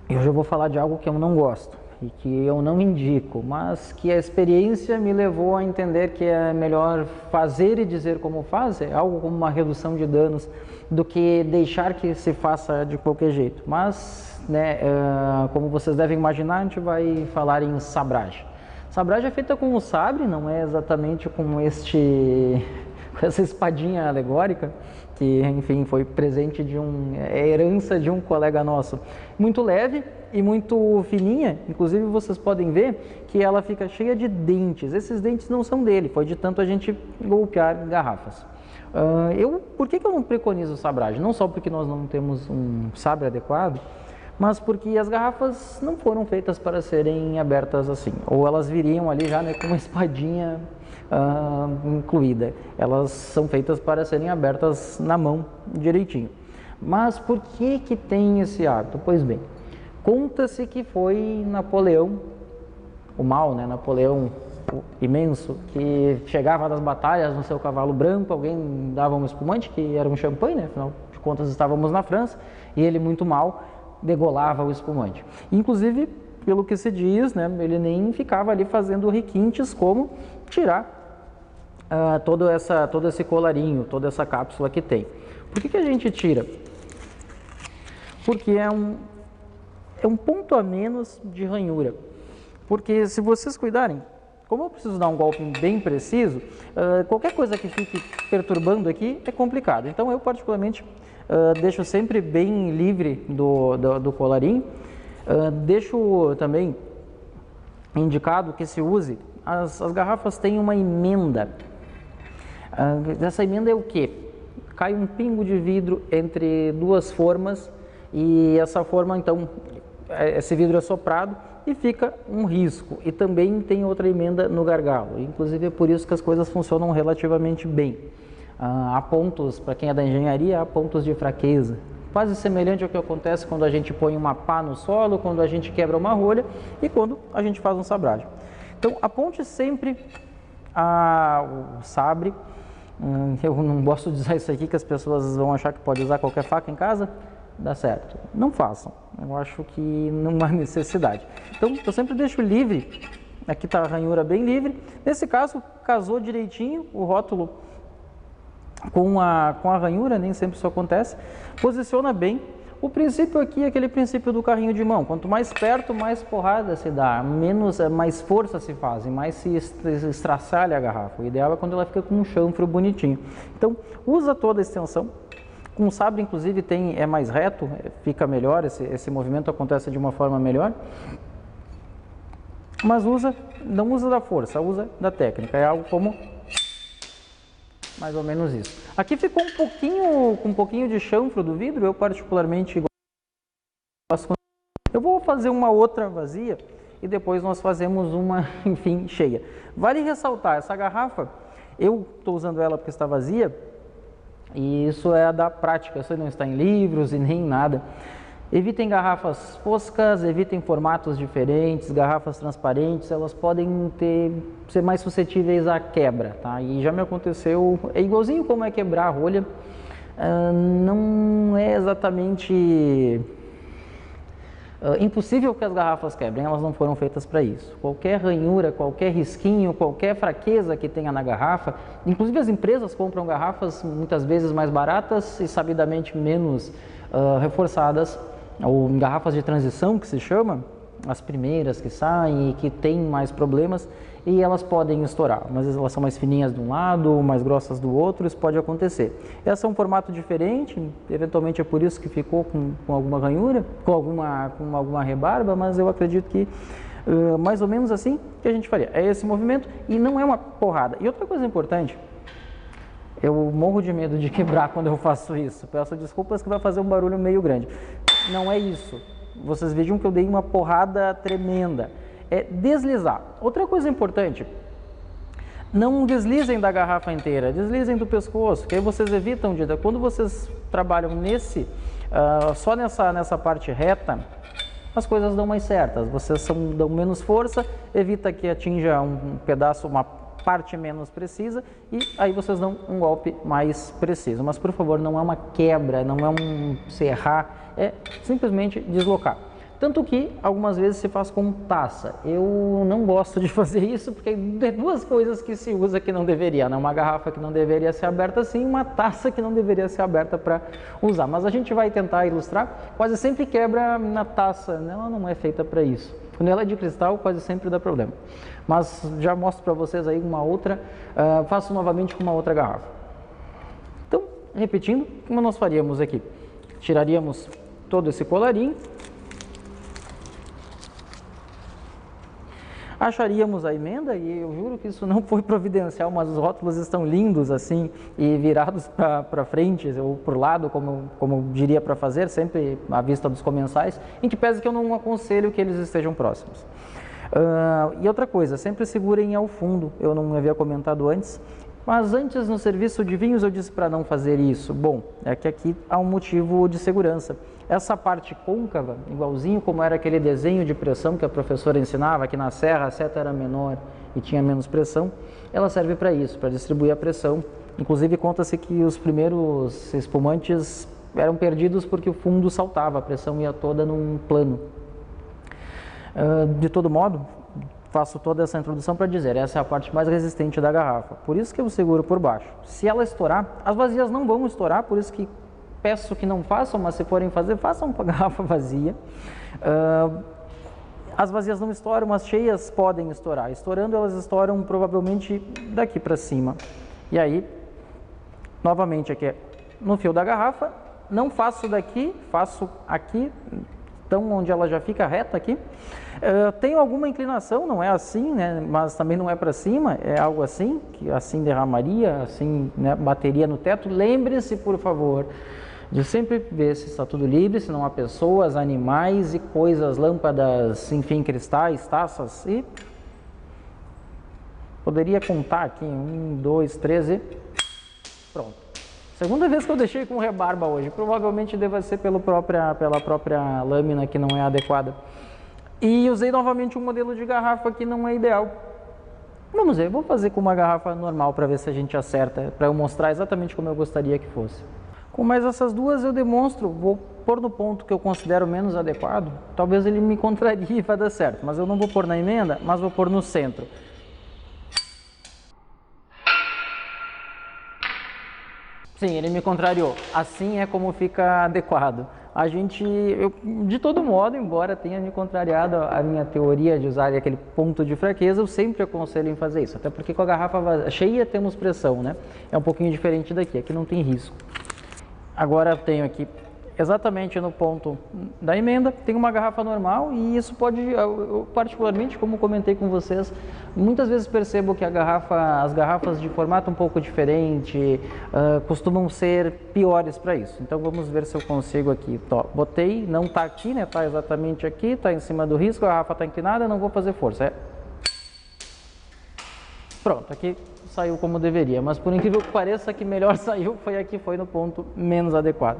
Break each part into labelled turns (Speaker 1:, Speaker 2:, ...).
Speaker 1: eu já vou falar de algo que eu não gosto e que eu não indico, mas que a experiência me levou a entender que é melhor fazer e dizer como faz, é algo como uma redução de danos, do que deixar que se faça de qualquer jeito. Mas, né, como vocês devem imaginar, a gente vai falar em sabragem. Sabragem é feita com o sabre, não é exatamente com com essa espadinha alegórica, que, enfim, foi presente é herança de um colega nosso. Muito leve e muito fininha, inclusive vocês podem ver que ela fica cheia de dentes. Esses dentes não são dele, foi de tanto a gente golpear garrafas. Por que eu não preconizo sabragem? Não só porque nós não temos um sabre adequado, mas porque as garrafas não foram feitas para serem abertas assim, ou elas viriam ali já, né, com uma espadinha incluída. Elas são feitas para serem abertas na mão direitinho. Mas por que tem esse hábito? Pois bem, conta-se que foi Napoleão, o mal, né, Napoleão o imenso, que chegava das batalhas no seu cavalo branco, alguém dava um espumante, que era um champanhe, né, afinal de contas estávamos na França, e ele, muito mal, degolava o espumante. Inclusive, pelo que se diz, né, ele nem ficava ali fazendo requintes como tirar todo esse colarinho, toda essa cápsula que tem. Por que a gente tira? Porque é um ponto a menos de ranhura. Porque se vocês cuidarem, como eu preciso dar um golpe bem preciso, qualquer coisa que fique perturbando aqui é complicado. Então eu particularmente deixo sempre bem livre do colarinho. Deixo também indicado que se use, as garrafas têm uma emenda. Essa emenda é o quê? Cai um pingo de vidro entre duas formas e essa forma, então, esse vidro é soprado e fica um risco. E também tem outra emenda no gargalo. Inclusive é por isso que as coisas funcionam relativamente bem. Há pontos, para quem é da engenharia, há pontos de fraqueza. Quase semelhante ao que acontece quando a gente põe uma pá no solo, quando a gente quebra uma rolha e quando a gente faz um sabragem. Então, aponte sempre o sabre. Eu não gosto de usar isso aqui, que as pessoas vão achar que pode usar qualquer faca em casa. Dá certo. Não façam. Eu acho que não há necessidade. Então, eu sempre deixo livre. Aqui está a ranhura bem livre. Nesse caso, casou direitinho o rótulo com a ranhura, nem sempre isso acontece. Posiciona bem. O princípio aqui é aquele princípio do carrinho de mão. Quanto mais perto, mais porrada se dá, mais força se faz e mais se estraçalha a garrafa. O ideal é quando ela fica com um chanfro bonitinho. Então, usa toda a extensão. Com o sabre, inclusive, é mais reto, fica melhor, esse movimento acontece de uma forma melhor. Mas não usa da força, usa da técnica. É algo como mais ou menos isso. Aqui ficou com um pouquinho de chanfro do vidro, eu particularmente gosto. Eu vou fazer uma outra vazia e depois nós fazemos uma, enfim, cheia. Vale ressaltar, essa garrafa, eu estou usando ela porque está vazia, e isso é da prática, isso não está em livros e nem nada. Evitem garrafas foscas, evitem formatos diferentes, garrafas transparentes, elas podem ser mais suscetíveis à quebra, tá? E já me aconteceu, é igualzinho como é quebrar a rolha, não é exatamente impossível que as garrafas quebrem, elas não foram feitas para isso. Qualquer ranhura, qualquer risquinho, qualquer fraqueza que tenha na garrafa, inclusive as empresas compram garrafas muitas vezes mais baratas e sabidamente menos reforçadas, ou garrafas de transição que se chama, as primeiras que saem e que têm mais problemas, e elas podem estourar, mas elas são mais fininhas de um lado, mais grossas do outro, isso pode acontecer. Essa é um formato diferente, eventualmente é por isso que ficou com alguma ranhura, com alguma rebarba, mas eu acredito que mais ou menos assim que a gente faria. É esse movimento e não é uma porrada. E outra coisa importante, eu morro de medo de quebrar quando eu faço isso, peço desculpas que vai fazer um barulho meio grande. Não é isso. Vocês vejam que eu dei uma porrada tremenda. É deslizar. Outra coisa importante, não deslizem da garrafa inteira, deslizem do pescoço, que aí vocês evitam de... Quando vocês trabalham só nessa parte reta, as coisas dão mais certas. Vocês dão menos força, evita que atinja um pedaço, uma parte menos precisa, e aí vocês dão um golpe mais preciso. Mas, por favor, não é uma quebra, não é um serrar, é simplesmente deslocar. Tanto que algumas vezes se faz com taça. Eu não gosto de fazer isso porque é duas coisas que se usa que não deveria, né? Uma garrafa que não deveria ser aberta assim, uma taça que não deveria ser aberta para usar. Mas a gente vai tentar ilustrar. Quase sempre quebra na taça, né? Ela não é feita para isso. Quando ela é de cristal, quase sempre dá problema. Mas já mostro para vocês aí uma outra, faço novamente com uma outra garrafa. Então, repetindo, como nós faríamos aqui? Tiraríamos todo esse colarinho. Acharíamos a emenda, e eu juro que isso não foi providencial, mas os rótulos estão lindos assim e virados para frente ou para o lado, como diria para fazer, sempre à vista dos comensais, em que pese que eu não aconselho que eles estejam próximos. E outra coisa, sempre segurem ao fundo, eu não havia comentado antes, mas antes no serviço de vinhos eu disse para não fazer isso. Bom, é que aqui há um motivo de segurança. Essa parte côncava, igualzinho como era aquele desenho de pressão que a professora ensinava, que na serra a seta era menor e tinha menos pressão, ela serve para isso, para distribuir a pressão. Inclusive conta-se que os primeiros espumantes eram perdidos porque o fundo saltava, a pressão ia toda num plano. De todo modo, faço toda essa introdução para dizer, essa é a parte mais resistente da garrafa, por isso que eu seguro por baixo. Se ela estourar, as vazias não vão estourar, por isso que peço que não façam, mas se forem fazer, façam com a garrafa vazia. As vazias não estouram, as cheias podem estourar. Estourando, elas estouram provavelmente daqui para cima. E aí, novamente aqui no fio da garrafa, não faço daqui, faço aqui, então onde ela já fica reta aqui. Tenho alguma inclinação, não é assim, né? Mas também não é para cima, é algo assim, que assim derramaria, assim, né, bateria no teto. Lembre-se, por favor, de sempre ver se está tudo livre, se não há pessoas, animais e coisas, lâmpadas, enfim, cristais, taças. E poderia contar aqui, 1, 2, 3 e pronto. Segunda vez que eu deixei com rebarba hoje, provavelmente deva ser pela própria lâmina que não é adequada. E usei novamente um modelo de garrafa que não é ideal. Vamos ver, vou fazer com uma garrafa normal para ver se a gente acerta, para eu mostrar exatamente como eu gostaria que fosse. Com mais essas duas eu demonstro, vou pôr no ponto que eu considero menos adequado, talvez ele me contrarie e vai dar certo, mas eu não vou pôr na emenda, mas vou pôr no centro. Sim, ele me contrariou. Assim é como fica adequado. De todo modo, embora tenha me contrariado a minha teoria de usar aquele ponto de fraqueza, eu sempre aconselho em fazer isso. Até porque com a garrafa cheia temos pressão, né? É um pouquinho diferente daqui, aqui não tem risco. Agora eu tenho aqui, exatamente no ponto da emenda, tem uma garrafa normal e isso pode, eu, particularmente, como comentei com vocês, muitas vezes percebo que as garrafas de formato um pouco diferente costumam ser piores para isso. Então vamos ver se eu consigo aqui. Botei, não está aqui, né? Está exatamente aqui, está em cima do risco, a garrafa está inclinada, não vou fazer força. Pronto, aqui saiu como deveria, mas por incrível que pareça, que melhor saiu foi no ponto menos adequado.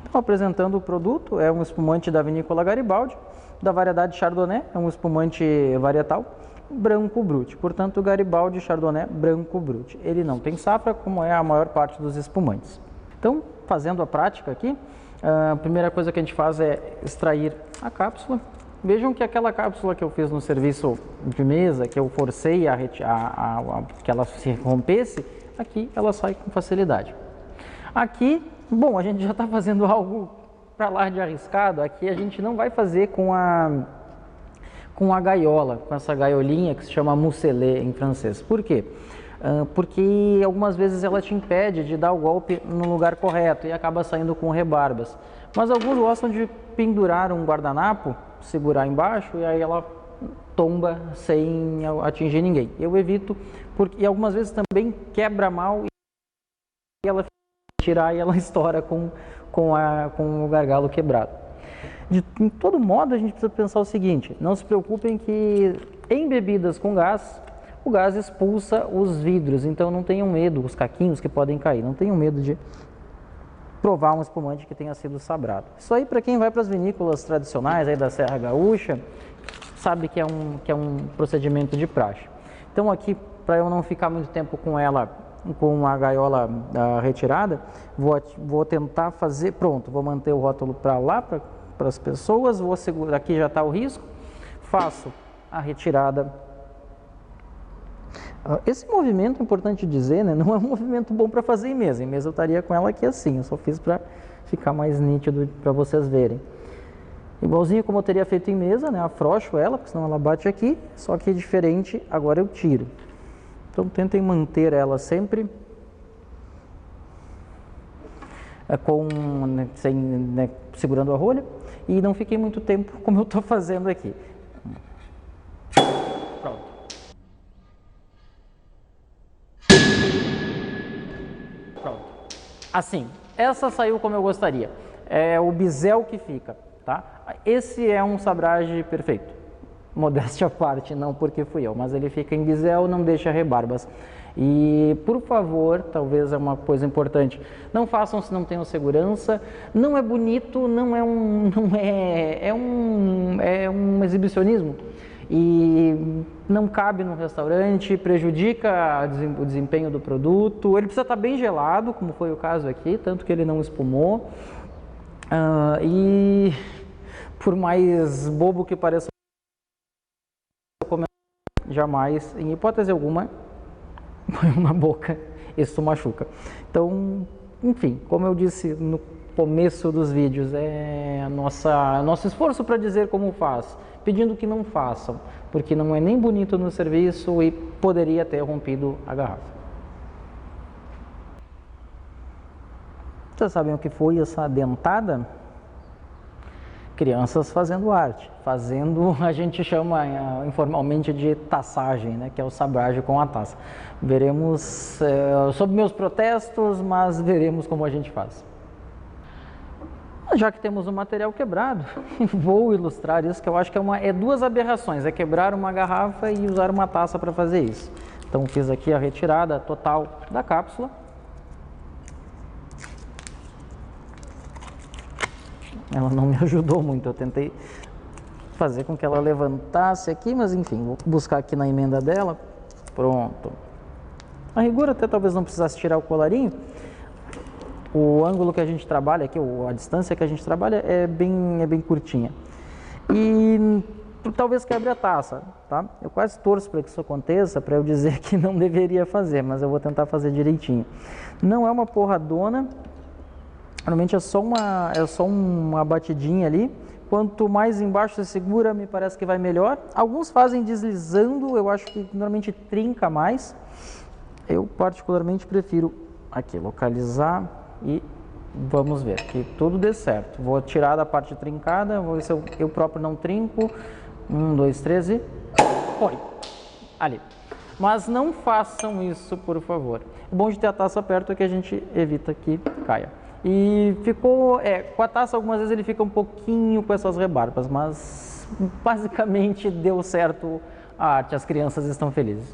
Speaker 1: Então, apresentando o produto, é um espumante da vinícola Garibaldi, da variedade Chardonnay, é um espumante varietal, branco brut, portanto Garibaldi Chardonnay branco brut. Ele não tem safra, como é a maior parte dos espumantes. Então, fazendo a prática aqui, a primeira coisa que a gente faz é extrair a cápsula. Vejam que aquela cápsula que eu fiz no serviço de mesa, que eu forcei que ela se rompesse, aqui ela sai com facilidade. Aqui, bom, a gente já está fazendo algo para lá de arriscado. Aqui a gente não vai fazer com a gaiola, com essa gaiolinha que se chama mousselet em francês. Por quê? Porque algumas vezes ela te impede de dar o golpe no lugar correto e acaba saindo com rebarbas. Mas alguns gostam de pendurar um guardanapo, segurar embaixo e aí ela tomba sem atingir ninguém. Eu evito, porque algumas vezes também quebra mal e ela tirar e ela estoura com o gargalo quebrado. De todo modo, a gente precisa pensar o seguinte: não se preocupem que em bebidas com gás, o gás expulsa os vidros, então não tenham medo, os caquinhos que podem cair, não tenham medo de provar um espumante que tenha sido sabrado. Isso aí, para quem vai para as vinícolas tradicionais aí da Serra Gaúcha, sabe que é um procedimento de praxe. Então aqui, para eu não ficar muito tempo com ela, com a gaiola retirada, vou tentar fazer, pronto, vou manter o rótulo para lá, para as pessoas, vou segurar, aqui já está o risco, faço a retirada. Esse movimento, é importante dizer, né, não é um movimento bom para fazer em mesa eu estaria com ela aqui assim, eu só fiz para ficar mais nítido para vocês verem. Igualzinho como eu teria feito em mesa, né, afrouxo ela, porque senão ela bate aqui, só que diferente, agora eu tiro. Então tentem manter ela sempre segurando a rolha e não fiquem muito tempo como eu estou fazendo aqui. Pronto. Pronto. Assim, essa saiu como eu gostaria. É o bisel que fica, tá? Esse é um sabrage perfeito. Modéstia à parte, não porque fui eu, mas ele fica em bisel, não deixa rebarbas. E, por favor, talvez é uma coisa importante, não façam se não tenham segurança, não é bonito, é um exibicionismo e não cabe no restaurante, prejudica o desempenho do produto, ele precisa estar bem gelado, como foi o caso aqui, tanto que ele não espumou, e por mais bobo que pareça, jamais, em hipótese alguma, põe na boca, isso machuca. Então, enfim, como eu disse no começo dos vídeos, é nosso esforço para dizer como faz, pedindo que não façam, porque não é nem bonito no serviço e poderia ter rompido a garrafa. Vocês sabem o que foi essa dentada? Crianças fazendo arte, a gente chama informalmente de taçagem, né, que é o sabrage com a taça. Veremos, sob meus protestos, mas veremos como a gente faz. Já que temos o material quebrado, vou ilustrar isso, que eu acho que é duas aberrações, é quebrar uma garrafa e usar uma taça para fazer isso. Então fiz aqui a retirada total da cápsula. Ela não me ajudou muito, eu tentei fazer com que ela levantasse aqui, mas enfim, vou buscar aqui na emenda dela. Pronto. A rigor até talvez não precisasse tirar o colarinho. O ângulo que a gente trabalha aqui, a distância que a gente trabalha é bem curtinha. E talvez quebre a taça, tá? Eu quase torço para que isso aconteça, para eu dizer que não deveria fazer, mas eu vou tentar fazer direitinho. Não é uma porradona. Normalmente é só uma batidinha ali. Quanto mais embaixo você segura, me parece que vai melhor. Alguns fazem deslizando, eu acho que normalmente trinca mais. Eu particularmente prefiro aqui localizar e vamos ver que tudo dê certo. Vou tirar da parte trincada, vou ver se eu próprio não trinco. 1, 2, 3 e foi. Ali. Mas não façam isso, por favor. O bom de ter a taça perto é que a gente evita que caia. E ficou, com a taça algumas vezes ele fica um pouquinho com essas rebarbas, mas basicamente deu certo a arte, as crianças estão felizes.